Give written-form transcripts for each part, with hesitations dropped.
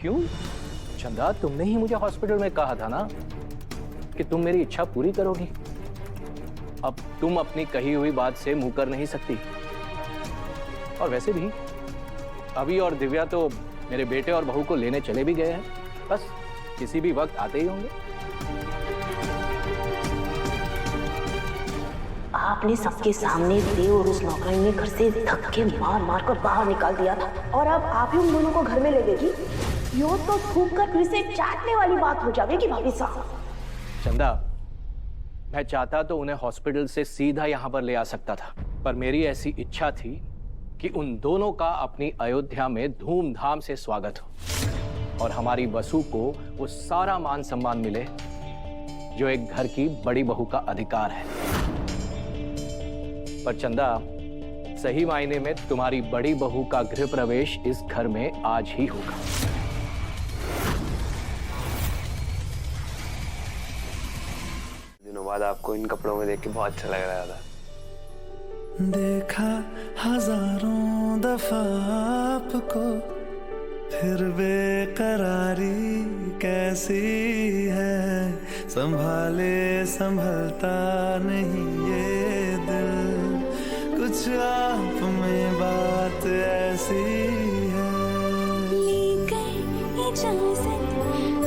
क्यों चंदा, तुमने ही मुझे हॉस्पिटल में कहा था ना कि तुम मेरी इच्छा पूरी करोगी। अब तुम अपनी कही हुई बात से मुंह कर नहीं सकती। और वैसे भी अभी और दिव्या तो मेरे बेटे और बहू को लेने चले भी गए हैं, बस किसी भी वक्त आते ही होंगे। आपने सबके सामने देव और उस नौकरानी ने घर से धक्के मार मार कर बाहर निकाल दिया था, और अब आप ही उन दोनों को घर में ले लेगी। यो तो थूक कर फिर से चाटने वाली बात हो जाएगी भाभी साहब। चंदा, मैं चाहता तो उन्हें हॉस्पिटल से सीधा यहाँ पर ले आ सकता था, पर मेरी ऐसी इच्छा थी कि उन दोनों का अपनी अयोध्या में धूमधाम से स्वागत हो और हमारी वसु को वो सारा मान सम्मान मिले जो एक घर की बड़ी बहू का अधिकार है। पर चंदा, सही मायने में तुम्हारी बड़ी बहू का गृह प्रवेश इस घर में आज ही होगा। दिनों बाद आपको इन कपड़ों में देख के बहुत अच्छा लग रहा था। देखा हजारों दफा आपको, फिर बेकरारी कैसी है, संभाले संभलता नहीं ये दिल, कुछ आप में बात ऐसी है। लेकर इजाज़त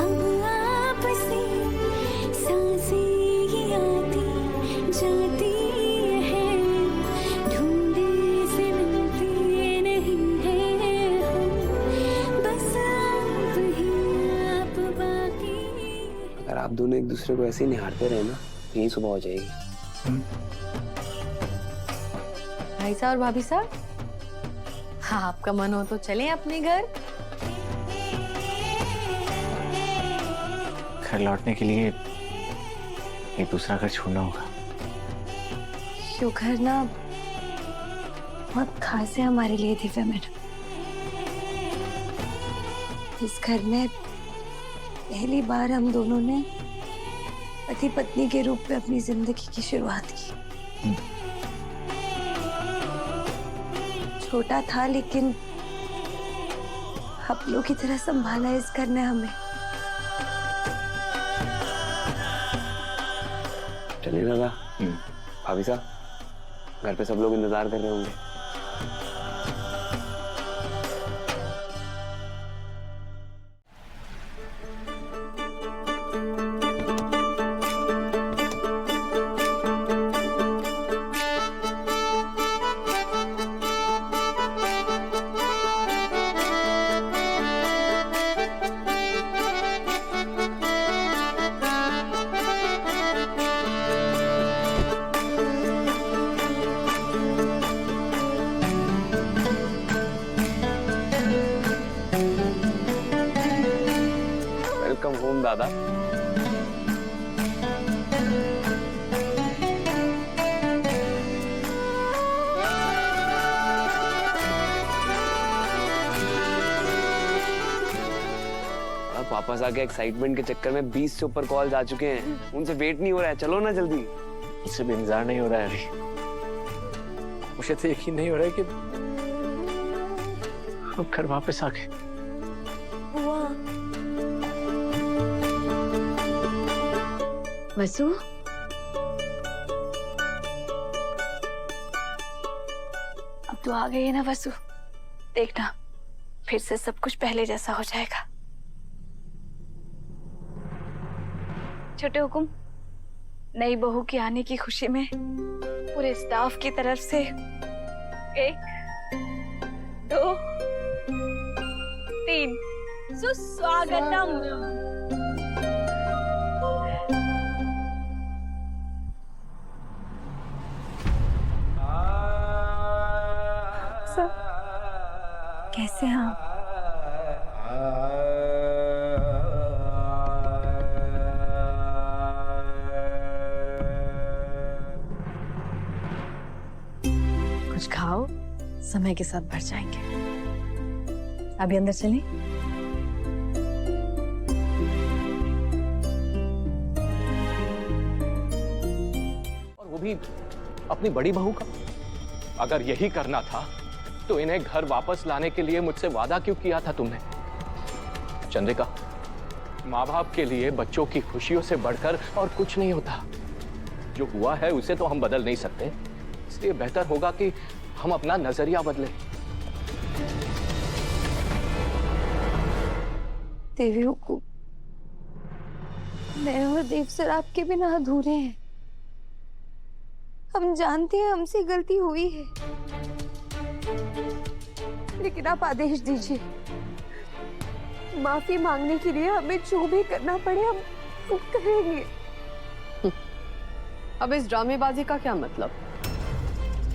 अब आपसे, सांसें ये आती जाती है, ढूंढे से मिलती नहीं है हम, बस आप ही आप बाकी। अगर आप दोनों एक दूसरे को ऐसे ही निहारते रहे ना, तो यही सुबह हो जाएगी। भाई साहब और भाभी साहब, हाँ आपका मन हो तो चलें अपने घर। घर लौटने के लिए एक दूसरा घर छोड़ना होगा। यो घर ना बहुत खास है हमारे लिए दिव्या मैडम। इस घर में पहली बार हम दोनों ने पति पत्नी के रूप में अपनी जिंदगी की शुरुआत की। छोटा था लेकिन अपनों की तरह संभाला इस घर ने हमें। चलिए दादा। भाभी साहब, घर पे सब लोग इंतजार कर रहे होंगे। वेलकम होम दादा। अब वापस आके एक्साइटमेंट के चक्कर में 20 से ऊपर कॉल्स आ चुके हैं, उनसे वेट नहीं हो रहा है। चलो ना जल्दी। उससे भी इंतजार नहीं हो रहा है अभी। मुझे तो यकीन नहीं हो रहा है कि हम घर वापस आ गए। वसु, अब तू आ गई है ना वसु, देखना फिर से सब कुछ पहले जैसा हो जाएगा। छोटे हुकुम, नई बहू की आने की खुशी में पूरे स्टाफ की तरफ से 1 2 3 सुस्वागतम। कैसे हैं आप? कुछ खाओ, समय के साथ बढ़ जाएंगे। अभी अंदर चलें? और वो भी अपनी बड़ी बहू का। अगर यही करना था तो इन्हें घर वापस लाने के लिए मुझसे वादा क्यों किया था तुमने? चंद्रिका, माँ बाप के लिए बच्चों की खुशियों से बढ़कर और कुछ नहीं होता। जो हुआ है उसे तो हम बदल नहीं सकते, इसलिए बेहतर होगा कि हम अपना नजरिया बदलें। देवी हुकुम, मैं और देव सर आपके बिना अधूरे हैं। हम जानते हैं हमसे गलती हुई है, लेकिन आप आदेश दीजिए, माफी मांगने के लिए हमें जो भी करना पड़े हम करेंगे। अब इस ड्रामेबाजी का क्या मतलब?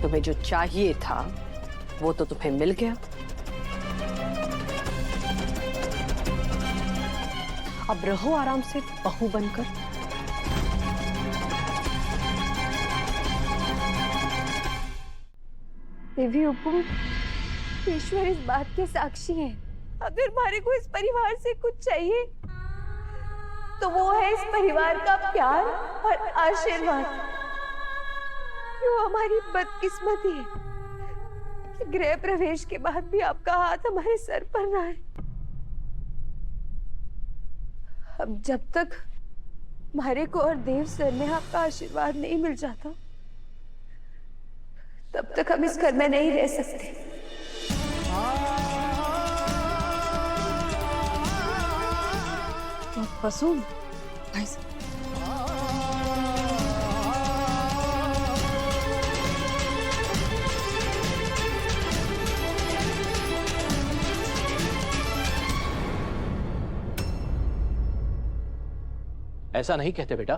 तुम्हें जो चाहिए था वो तो तुम्हें मिल गया। अब रहो आराम से बहू बनकर। देवी हुकुम, ईश्वर इस बात के साक्षी हैं। अगर हमारे को इस परिवार से कुछ चाहिए तो वो है इस परिवार का प्यार और आशीर्वाद। जो हमारी बदकिस्मती है कि गृह प्रवेश के बाद भी आपका हाथ हमारे सर पर रहा है। अब जब तक हमारे को और देव सर में आपका आशीर्वाद नहीं मिल जाता, तब तक हम इस घर में नहीं रह सकते। बसु भाई ऐसा नहीं कहते बेटा।